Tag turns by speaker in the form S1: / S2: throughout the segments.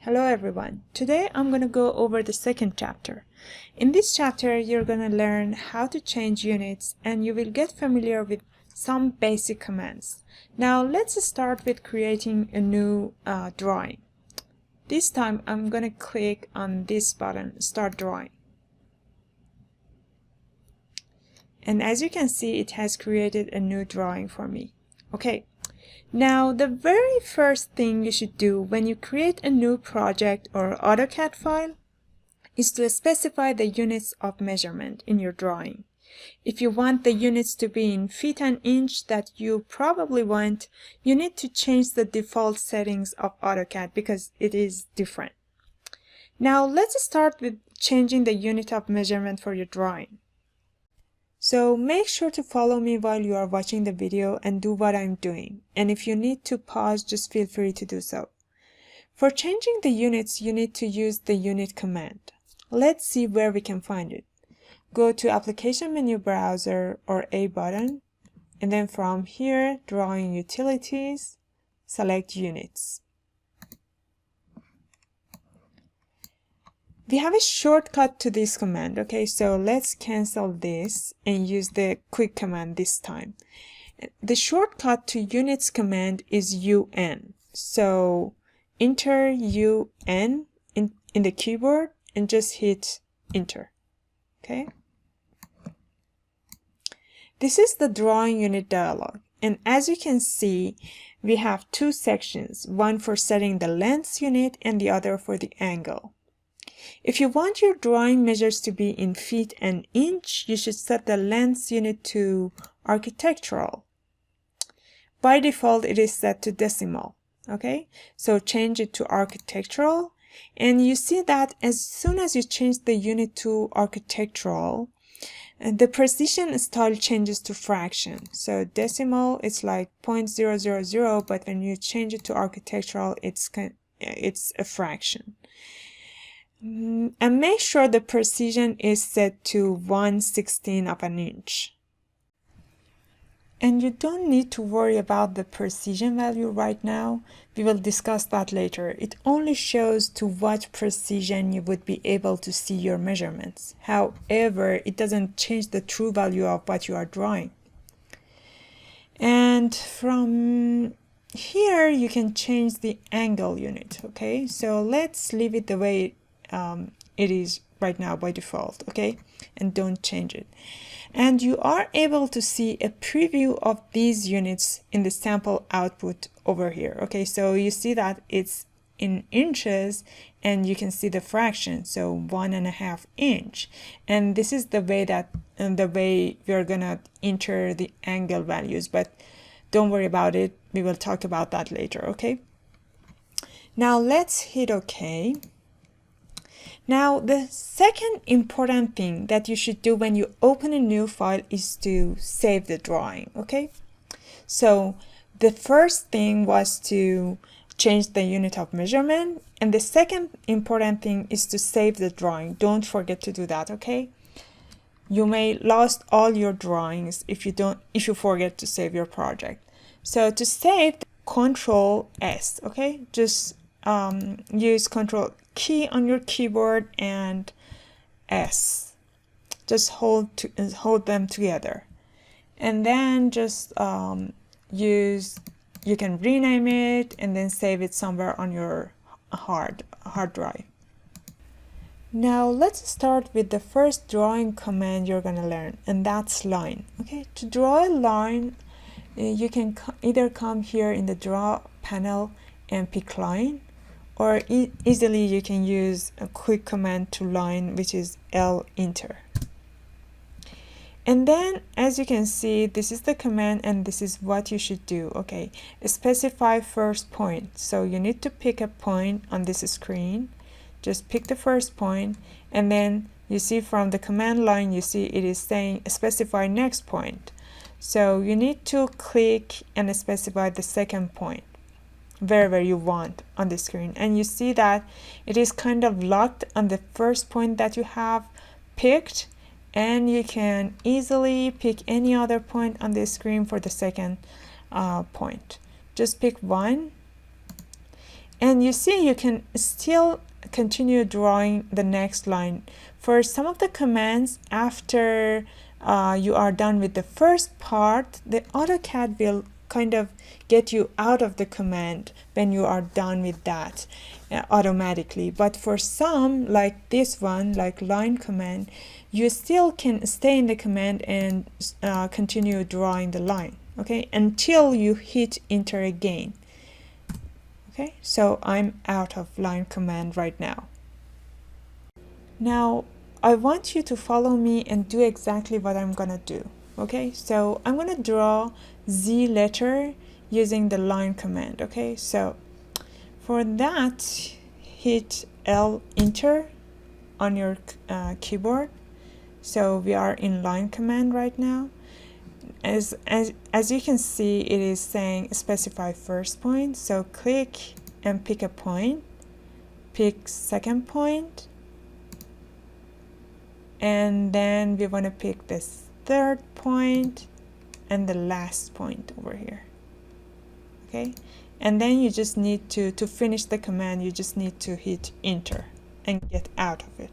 S1: Hello everyone. Today I'm going to go over the second chapter. In this chapter you're going to learn how to change units and you will get familiar with some basic commands. Now let's start with creating a new drawing. This time I'm going to click on this button, Start Drawing. And as you can see, it has created a new drawing for me. Okay. Now, the very first thing you should do when you create a new project or AutoCAD file is to specify the units of measurement in your drawing. If you want the units to be in feet and inch that you probably want, you need to change the default settings of AutoCAD because it is different. Now, let's start with changing the unit of measurement for your drawing. So make sure to follow me while you are watching the video and do what I'm doing. And if you need to pause, just feel free to do so. For changing the units, you need to use the unit command. Let's see where we can find it. Go to Application Menu Browser or A button, and then from here, Drawing Utilities, select Units. We have a shortcut to this command, okay, so let's cancel this and use the quick command this time. The shortcut to units command is UN. So enter UN in the keyboard and just hit enter, okay. This is the drawing unit dialog. And as you can see, we have two sections, one for setting the length unit and the other for the angle. If you want your drawing measures to be in feet and inch, you should set the length unit to architectural. By default, it is set to decimal. Okay, so change it to architectural. And you see that as soon as you change the unit to architectural, the precision style changes to fraction. So decimal, it's like 0.000, but when you change it to architectural, it's a fraction. And make sure the precision is set to 1/16 of an inch. And you don't need to worry about the precision value right now. We will discuss that later. It only shows to what precision you would be able to see your measurements. However, it doesn't change the true value of what you are drawing. And from here, you can change the angle unit. Okay, so let's leave it the way it is right now by default, okay, and don't change it. And you are able to see a preview of these units in the sample output over here. Okay, so you see that it's in inches and you can see the fraction, so 1.5 inch. And this is the way we're gonna enter the angle values, but don't worry about it, we will talk about that later. Okay, now let's hit OK. Now, the second important thing that you should do when you open a new file is to save the drawing, okay? So, the first thing was to change the unit of measurement, and the second important thing is to save the drawing. Don't forget to do that, okay? You may lose all your drawings if you forget to save your project. So, to save, Control S, okay? Just use Control key on your keyboard and S. Just hold them together, and then just you can rename it and then save it somewhere on your hard drive. Now let's start with the first drawing command you're gonna learn, and that's line. Okay, to draw a line, you can either come here in the draw panel and pick line, or easily you can use a quick command to line, which is L enter. And then as you can see, this is the command and this is what you should do. Okay, specify first point. So you need to pick a point on this screen. Just pick the first point, and then you see from the command line, you see it is saying specify next point. So you need to click and specify the second point wherever you want on the screen, and you see that it is kind of locked on the first point that you have picked, and you can easily pick any other point on the screen for the second point. Just pick one, And you see, you can still continue drawing the next line. For some of the commands, after you are done with the first part, the AutoCAD will kind of get you out of the command when you are done with that automatically. But for some, like this one, like line command, you still can stay in the command and continue drawing the line, okay, until you hit enter again. Okay, so I'm out of line command right now. Now, I want you to follow me and do exactly what I'm gonna do. Okay, so I'm gonna draw Z letter using the line command. Okay, so for that, hit L enter on your keyboard. So we are in line command right now. As you can see, it is saying specify first point. So click and pick a point, pick second point, and then we want to pick this third point and the last point over here. Okay, and then you just need to finish the command, you just need to hit enter and get out of it.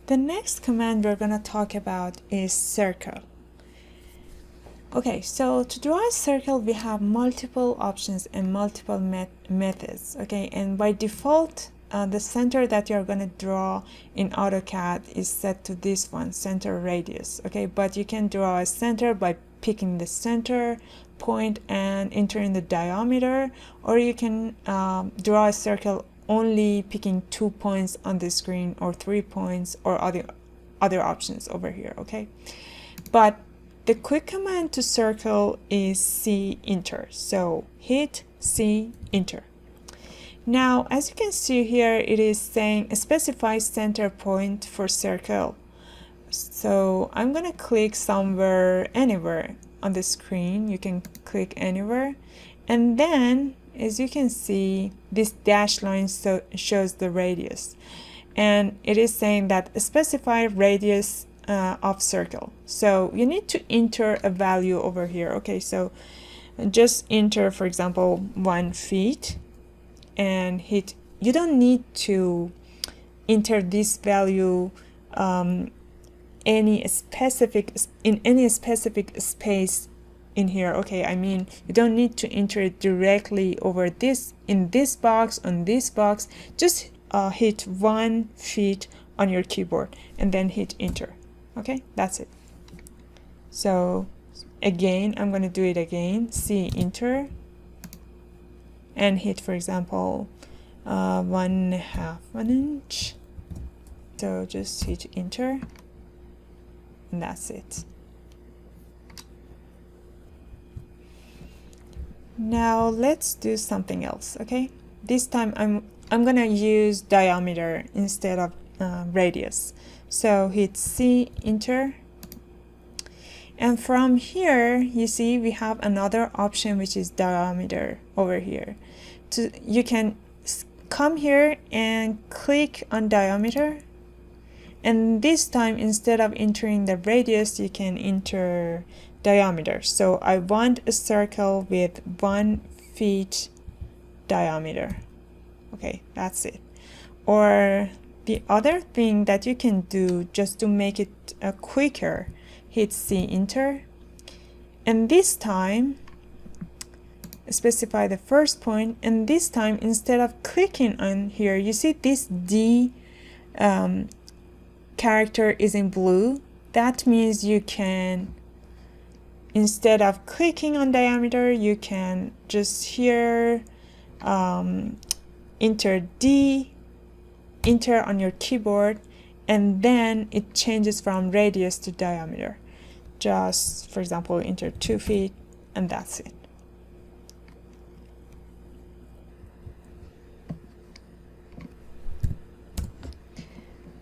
S1: The next command we're going to talk about is circle. Okay, so to draw a circle, we have multiple options and multiple methods. Okay, and by default, the center that you're going to draw in AutoCAD is set to this one, center radius. Okay, but you can draw a center by picking the center point and entering the diameter, or you can draw a circle only picking 2 points on the screen, or 3 points, or other options over here. Okay, but the quick command to circle is C enter. So hit C enter. Now, as you can see here, it is saying specify center point for circle. So I'm gonna click somewhere, anywhere on the screen. You can click anywhere, and then as you can see, this dashed line shows the radius, and it is saying that specify radius of circle. So you need to enter a value over here. Okay, so just enter, for example, 1 feet and hit. You don't need to enter this value in any specific space in here. Okay, I mean, you don't need to enter it directly over this, in this box, on this box. Just hit 1 feet on your keyboard and then hit enter. Okay, that's it. So again, I'm going to do it again. C enter and hit, for example, 1/2 inch. So just hit enter and that's it. Now let's do something else. Okay, this time I'm gonna use diameter instead of radius. So hit C enter, and from here you see we have another option, which is diameter over here. You can come here and click on diameter, and this time instead of entering the radius, you can enter diameter. So I want a circle with 1 feet diameter. Okay, that's it. Or the other thing that you can do, just to make it quicker, hit C enter, and this time specify the first point, and this time instead of clicking on here, you see this D character is in blue. That means you can, instead of clicking on diameter, you can just here enter D, enter on your keyboard, and then it changes from radius to diameter. Just, for example, enter 2 feet, and that's it.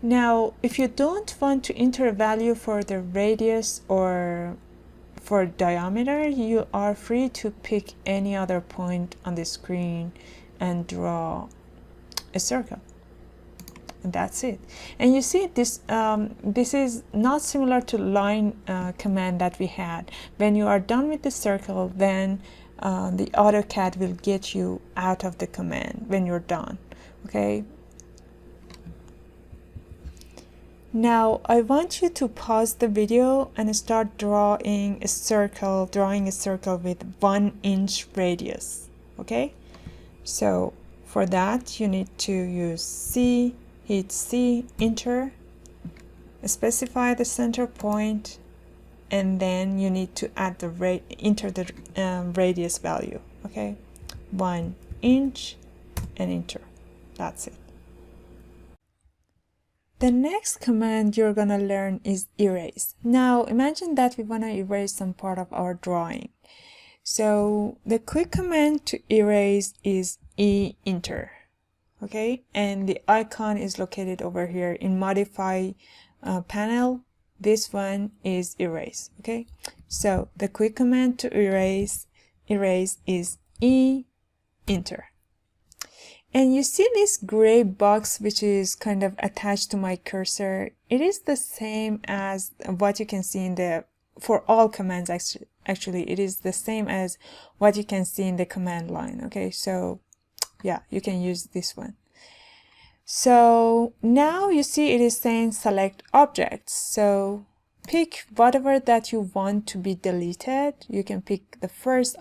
S1: Now, if you don't want to enter a value for the radius or for diameter, you are free to pick any other point on the screen and draw a circle, and that's it. And you see this this is not similar to line command that we had. When you are done with the circle, then the AutoCAD will get you out of the command when you're done. Okay. Now I want you to pause the video and start drawing a circle with 1 inch radius. Okay. So for that you need to use C, hit C, enter, specify the center point, and then you need to add the enter the radius value. Okay, 1 inch, and enter. That's it. The next command you're gonna learn is erase. Now imagine that we want to erase some part of our drawing. So the quick command to erase is enter. Okay, and the icon is located over here in modify panel. This one is erase. Okay, so the quick command to erase is enter. And you see this gray box which is kind of attached to my cursor. It is the same as what you can see in the, for all commands actually it is the same as what you can see in the command line. Okay, so yeah, you can use this one. So now you see it is saying select objects. So pick whatever that you want to be deleted. You can pick the first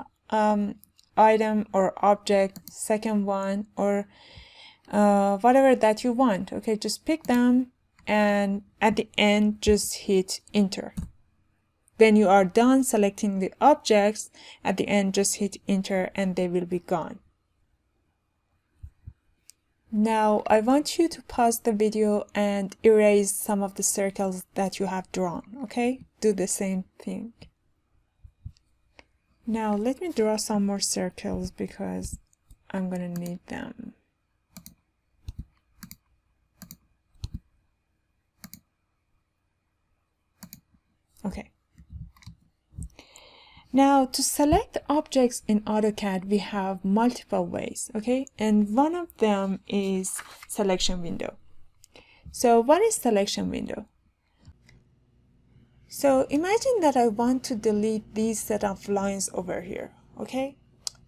S1: item or object, second one, or whatever that you want. Okay, just pick them, and at the end just hit enter. When you are done selecting the objects, at the end just hit enter and they will be gone. Now I want you to pause the video and erase some of the circles that you have drawn. Okay, do the same thing. Now let me draw some more circles because I'm gonna need them. Okay. Now to select objects in AutoCAD, we have multiple ways, okay? And one of them is selection window. So what is selection window? So imagine that I want to delete these set of lines over here, okay?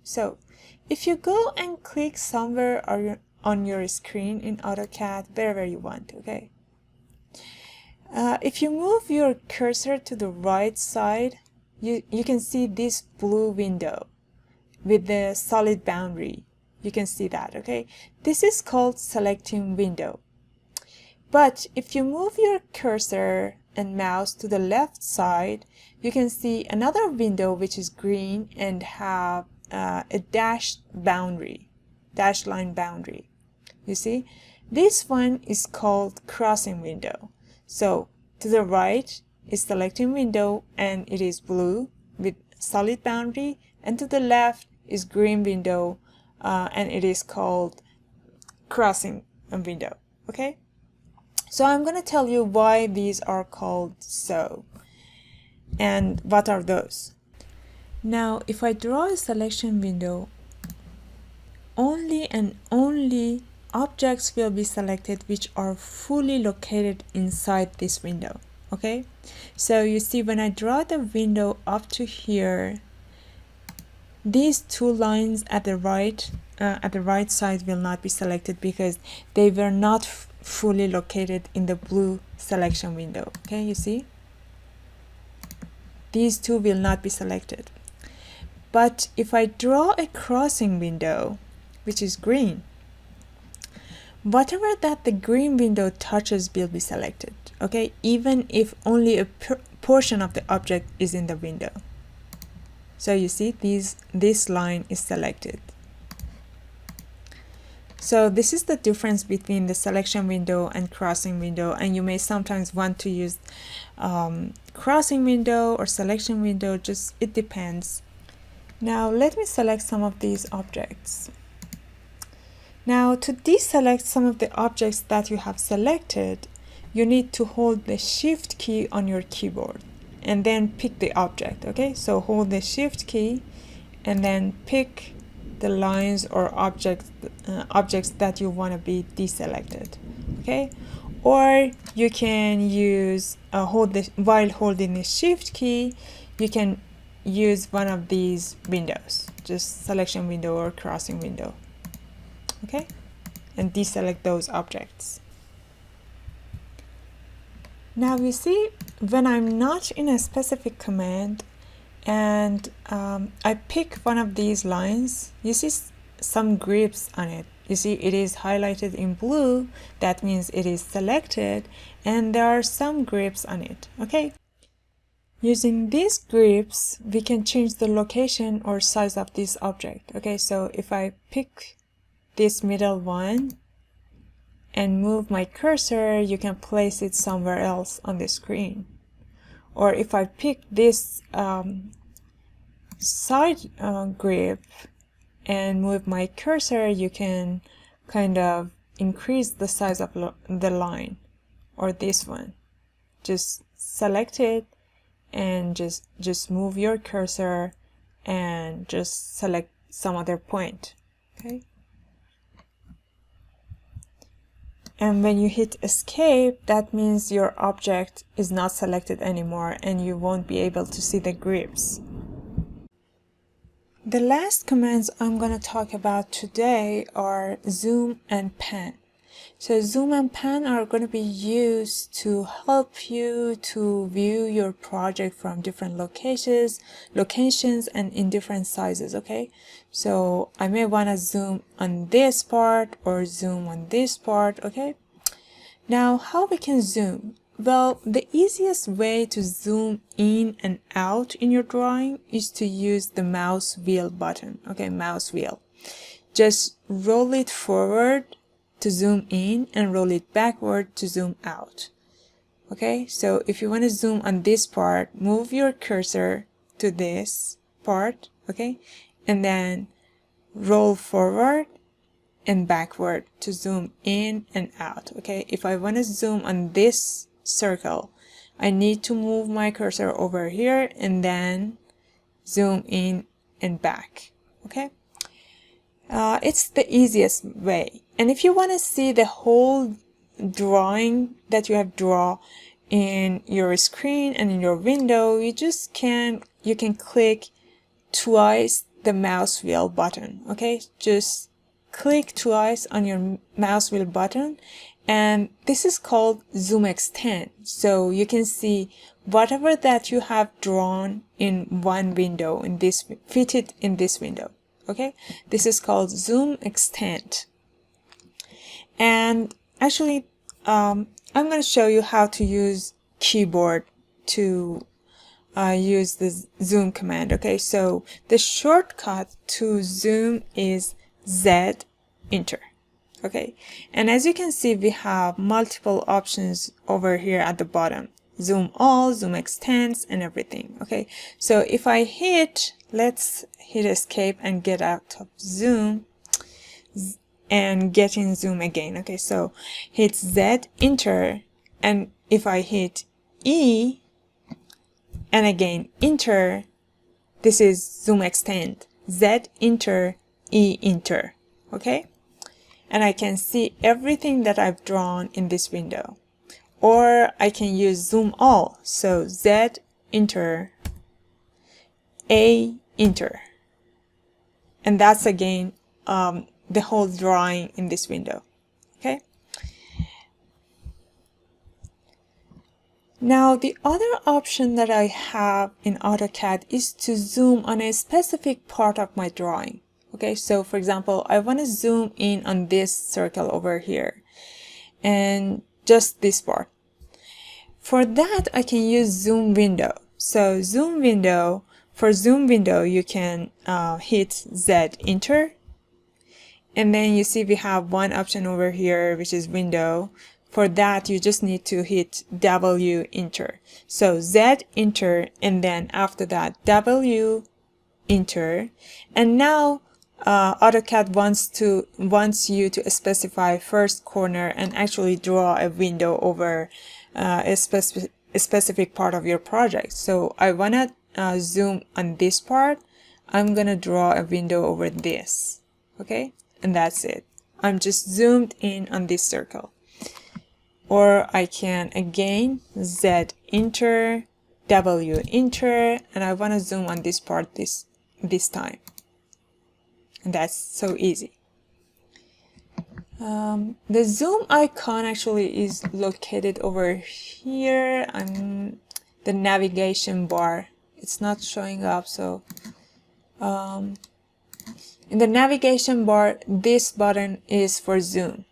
S1: So if you go and click somewhere on your screen in AutoCAD, wherever you want, okay? If you move your cursor to the right side, you can see this blue window with the solid boundary. You can see that, okay? This is called selecting window. But if you move your cursor and mouse to the left side, you can see another window which is green and have a dashed line boundary. You see, this one is called crossing window. So to the right is selecting window and it is blue with solid boundary, and to the left is green window and it is called crossing window. Okay, so I'm going to tell you why these are called so and what are those. Now if I draw a selection window, only and only objects will be selected which are fully located inside this window. Okay, so you see when I draw the window up to here, these two lines at the right side will not be selected because they were not fully located in the blue selection window. Okay, you see, these two will not be selected. But if I draw a crossing window which is green, whatever that the green window touches will be selected. Okay, even if only a portion of the object is in the window. So you see, this line is selected. So this is the difference between the selection window and crossing window, and you may sometimes want to use crossing window or selection window, just it depends. Now let me select some of these objects. Now to deselect some of the objects that you have selected, you need to hold the shift key on your keyboard and then pick the object. Okay, so hold the shift key and then pick the lines or objects that you want to be deselected. Okay, or you can use while holding the shift key, you can use one of these windows, just selection window or crossing window, okay, and deselect those objects. Now you see, when I'm not in a specific command and I pick one of these lines, you see some grips on it. You see it is highlighted in blue, that means it is selected, and there are some grips on it, okay? Using these grips, we can change the location or size of this object, okay? So if I pick this middle one and move my cursor, you can place it somewhere else on the screen. Or if I pick this side grip and move my cursor, you can kind of increase the size of the line. Or this one, just select it and just move your cursor and just select some other point, okay? And when you hit escape, that means your object is not selected anymore and you won't be able to see the grips. The last commands I'm going to talk about today are zoom and pan. So zoom and pan are going to be used to help you to view your project from different locations and in different sizes, okay? So I may want to zoom on this part or zoom on this part, okay? Now, how we can zoom? Well, the easiest way to zoom in and out in your drawing is to use the mouse wheel button, okay? Mouse wheel. Just roll it forward to zoom in and roll it backward to zoom out. Okay, so if you want to zoom on this part, move your cursor to this part, okay, and then roll forward and backward to zoom in and out. Okay, if I want to zoom on this circle, I need to move my cursor over here and then zoom in and back. Okay, it's the easiest way. And if you want to see the whole drawing that you have drawn in your screen and in your window, you can click twice the mouse wheel button. Okay, just click twice on your mouse wheel button, and this is called zoom extend. So you can see whatever that you have drawn in one window, fitted in this window. Okay, this is called zoom extend. And actually, I'm going to show you how to use keyboard to use the zoom command. Okay, so the shortcut to zoom is Z enter. Okay, and as you can see, we have multiple options over here at the bottom: zoom all, zoom extends, and everything. Okay, so if I let's hit escape and get out of zoom and get in zoom again. Okay, so hit Z enter, and if I hit E and again enter, this is zoom extend. Z enter, E enter. Okay, and I can see everything that I've drawn in this window. Or I can use zoom all, so Z enter, A enter, and that's again the whole drawing in this window. Okay, now the other option that I have in AutoCAD is to zoom on a specific part of my drawing. Okay, so for example, I want to zoom in on this circle over here and just this part. For that, I can use zoom window. So zoom window, for zoom window, you can hit Z enter, and then you see we have one option over here, which is window. For that, you just need to hit W enter. So Z enter, and then after that, W enter. And now AutoCAD wants you to specify first corner and actually draw a window over a specific part of your project. So I want to zoom on this part. I'm going to draw a window over this. Okay, and that's it. I'm just zoomed in on this circle. Or I can again Z enter W enter, and I want to zoom on this part this time. And that's so easy. The zoom icon actually is located over here on the navigation bar. It's not showing up, so in the navigation bar, this button is for zoom.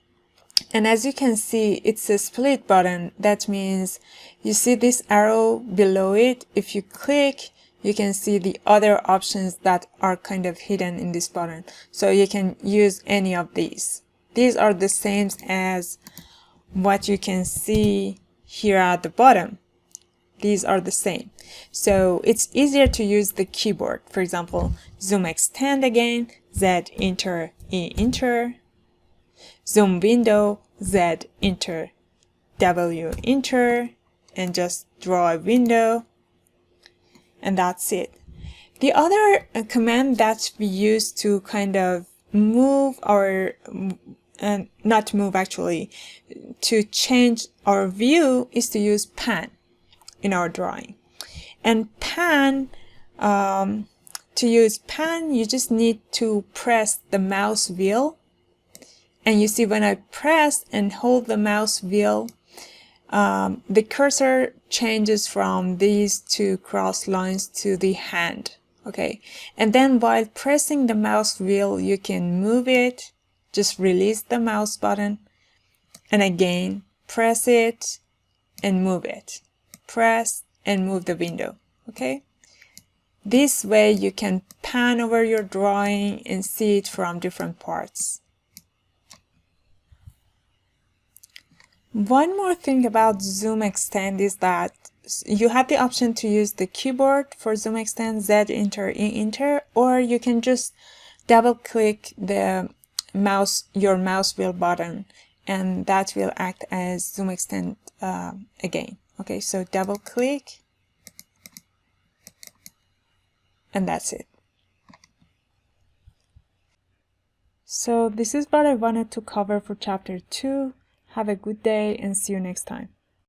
S1: And as you can see, it's a split button. That means you see this arrow below it. If you click, you can see the other options that are kind of hidden in this button. So you can use any of these. These are the same as what you can see here at the bottom. These are the same. So it's easier to use the keyboard. For example, zoom extend again, Z enter, E enter. Zoom window, Z enter, W enter, and just draw a window, and that's it. The other command that we use to kind of move our, not move actually, to change our view is to use pan in our drawing. And pan, to use pan, you just need to press the mouse wheel. And you see when I press and hold the mouse wheel, the cursor changes from these two cross lines to the hand. Okay. And then while pressing the mouse wheel, you can move it. Just release the mouse button. And again, press it and move it. Press and move the window. Okay. This way you can pan over your drawing and see it from different parts. One more thing about zoom extend is that you have the option to use the keyboard for zoom extend, Z enter, E enter, or you can just double click the mouse, your mouse wheel button, and that will act as zoom extend again. Okay, so double click, and that's it. So this is what I wanted to cover for chapter 2. Have a good day and see you next time.